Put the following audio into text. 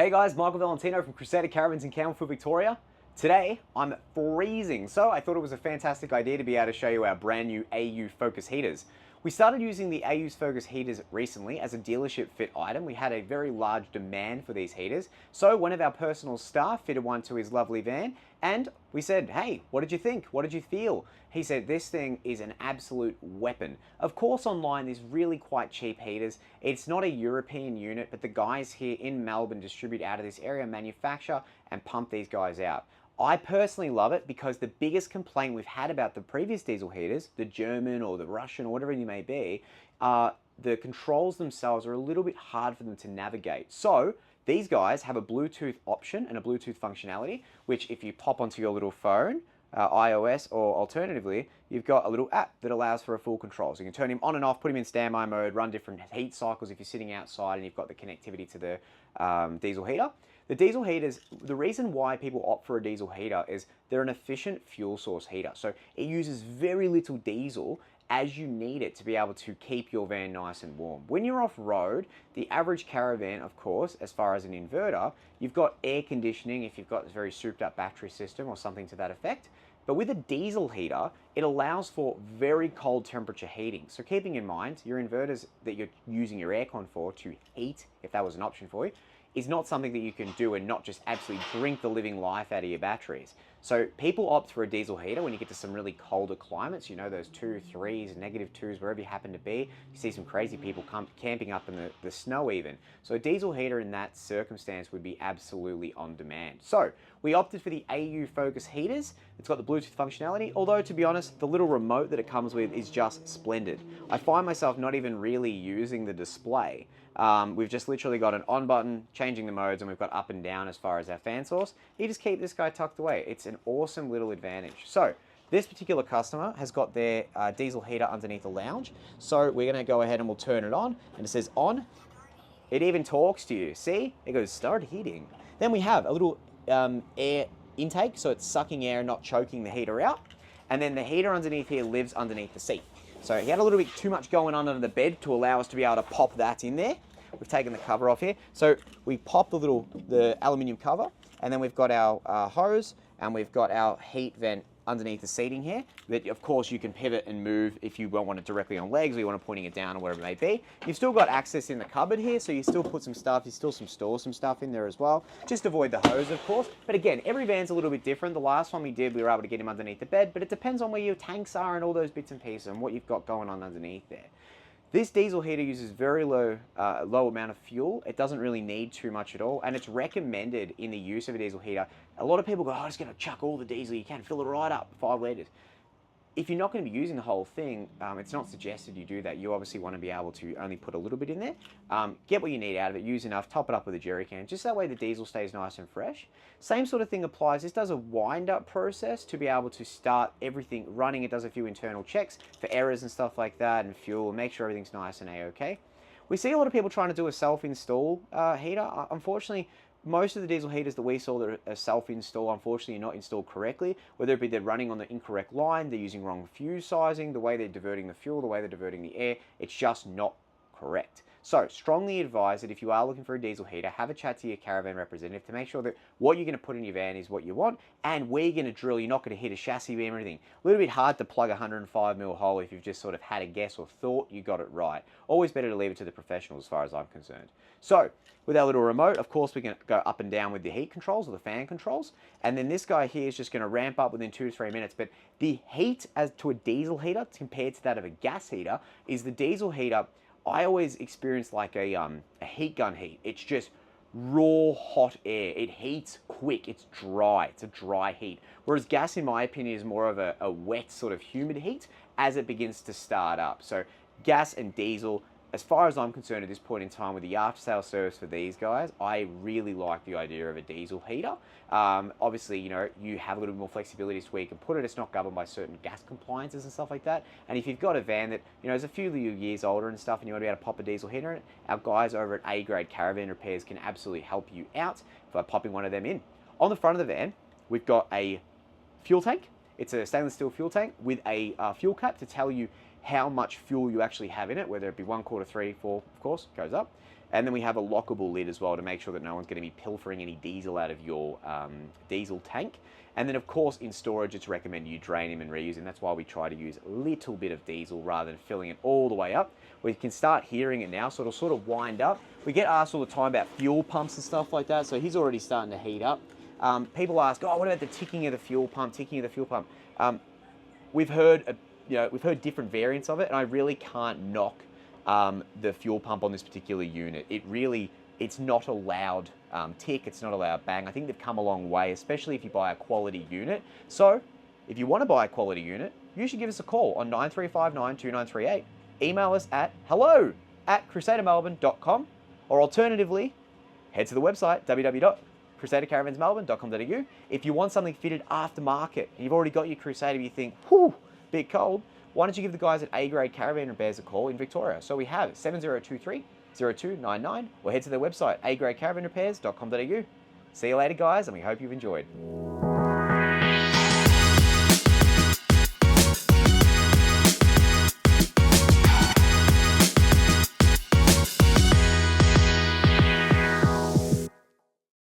Hey guys, Michael Valentino from Crusader Caravans in Campbellfield, Victoria. Today, I'm freezing, so I thought it was a fantastic idea to be able to show you our brand new AU Focus heaters. We started using the AU's Focus heaters recently as a dealership fit item. We had a very large demand for these heaters, so one of our personal staff fitted one to his lovely van, and we said, hey, what did you think? What did you feel? He said, this thing is an absolute weapon. Of course, online, there's really quite cheap heaters. It's not a European unit, but the guys here in Melbourne distribute out of this area, manufacture, and pump these guys out. I personally love it because the biggest complaint we've had about the previous diesel heaters, the German or the Russian or whatever they may be, the controls themselves are a little bit hard for them to navigate. So these guys have a Bluetooth option and a Bluetooth functionality, which if you pop onto your little phone, iOS, or alternatively, you've got a little app that allows for a full control. So you can turn him on and off, put him in standby mode, run different heat cycles if you're sitting outside and you've got the connectivity to the diesel heater. The diesel heaters, the reason why people opt for a diesel heater is they're an efficient fuel source heater. So it uses very little diesel as you need it to be able to keep your van nice and warm. When you're off-road, the average Caravan, of course, as far as an inverter, you've got air conditioning if you've got a very souped up battery system or something to that effect. But with a diesel heater, it allows for very cold temperature heating. So keeping in mind, your inverters that you're using your aircon for to heat, if that was an option for you, is not something that you can do and not just absolutely drink the living life out of your batteries. So people opt for a diesel heater when you get to some really colder climates, you know, those 2, 3s, -2s, wherever you happen to be. You see some crazy people camping up in the snow even. So a diesel heater in that circumstance would be absolutely on demand. So we opted for the AU Focus heaters. It's got the Bluetooth functionality, although to be honest, the little remote that it comes with is just splendid. I find myself not even really using the display. We've just literally got an on button, changing the modes, and we've got up and down as far as our fan source. You just keep this guy tucked away. It's an awesome little advantage. So this particular customer has got their diesel heater underneath the lounge. So we're gonna go ahead and we'll turn it on, and it says on. It even talks to you. See? It goes start heating. Then we have a little air intake, so it's sucking air and not choking the heater out. And then the heater underneath here lives underneath the seat. So he had a little bit too much going on under the bed to allow us to be able to pop that in there. We've taken the cover off here. So we pop the aluminium cover, and then we've got our hose, and we've got our heat vent underneath the seating here that of course you can pivot and move if you don't want it directly on legs or you want it pointing it down or whatever it may be. You've still got access in the cupboard here, so you still put some stuff, you still store some stuff in there as well. Just avoid the hose, of course. But again, every van's a little bit different. The last one we did, we were able to get him underneath the bed, but it depends on where your tanks are and all those bits and pieces and what you've got going on underneath there. This diesel heater uses very low amount of fuel. It doesn't really need too much at all, and it's recommended in the use of a diesel heater. A lot of people go, oh, I'm just going to chuck all the diesel you can, fill it right up, 5 litres. If you're not going to be using the whole thing, it's not suggested you do that. You obviously want to be able to only put a little bit in there. Get what you need out of it, use enough, top it up with a jerry can. Just that way the diesel stays nice and fresh. Same sort of thing applies. This does a wind-up process to be able to start everything running. It does a few internal checks for errors and stuff like that and fuel, and make sure everything's nice and A-okay. We see a lot of people trying to do a self-install heater. Unfortunately, most of the diesel heaters that we saw that are self-install, unfortunately, are not installed correctly. Whether it be they're running on the incorrect line, they're using wrong fuse sizing, the way they're diverting the fuel, the way they're diverting the air, it's just not correct. So, strongly advise that if you are looking for a diesel heater, have a chat to your Caravan representative to make sure that what you're going to put in your van is what you want, and where you're going to drill, you're not going to hit a chassis beam or anything. A little bit hard to plug a 105mm hole if you've just sort of had a guess or thought you got it right. Always better to leave it to the professionals as far as I'm concerned. So, with our little remote, of course, we can go up and down with the heat controls or the fan controls, and then this guy here is just going to ramp up within 2 to 3 minutes. But the heat as to a diesel heater compared to that of a gas heater is the diesel heater, I always experience like a heat gun heat. It's just raw hot air. It heats quick. It's dry. It's a dry heat. Whereas gas, in my opinion, is more of a wet sort of humid heat as it begins to start up. So gas and diesel, as far as I'm concerned at this point in time with the after sales service for these guys, I really like the idea of a diesel heater. Obviously, you know, you have a little bit more flexibility to where you can put it. It's not governed by certain gas compliances and stuff like that. And if you've got a van that, you know, is a few years older and stuff and you want to be able to pop a diesel heater in it, our guys over at A-Grade Caravan Repairs can absolutely help you out by popping one of them in. On the front of the van, we've got a fuel tank. It's a stainless steel fuel tank with a fuel cap to tell you how much fuel you actually have in it, whether it be 1/4, 3, 4, of course, goes up. And then we have a lockable lid as well to make sure that no one's going to be pilfering any diesel out of your diesel tank. And then, of course, in storage, it's recommended you drain them and reuse them. That's why we try to use a little bit of diesel rather than filling it all the way up. We can start hearing it now, so it'll sort of wind up. We get asked all the time about fuel pumps and stuff like that, so he's already starting to heat up. People ask, oh, what about the ticking of the fuel pump, We've heard, we've heard different variants of it, and I really can't knock the fuel pump on this particular unit. It's not a loud tick, it's not a loud bang. I think they've come a long way, especially if you buy a quality unit. So, if you want to buy a quality unit, you should give us a call on 93592938. Email us at hello@crusadermelbourne.com, or alternatively, head to the website www.crusadercaravansmelbourne.com.au. If you want something fitted aftermarket, and you've already got your Crusader, you think, whew, bit cold, why don't you give the guys at A-Grade Caravan Repairs a call in Victoria? So we have 7023 0299, or head to their website agradecaravanrepairs.com.au. See you later, guys, and we hope you've enjoyed.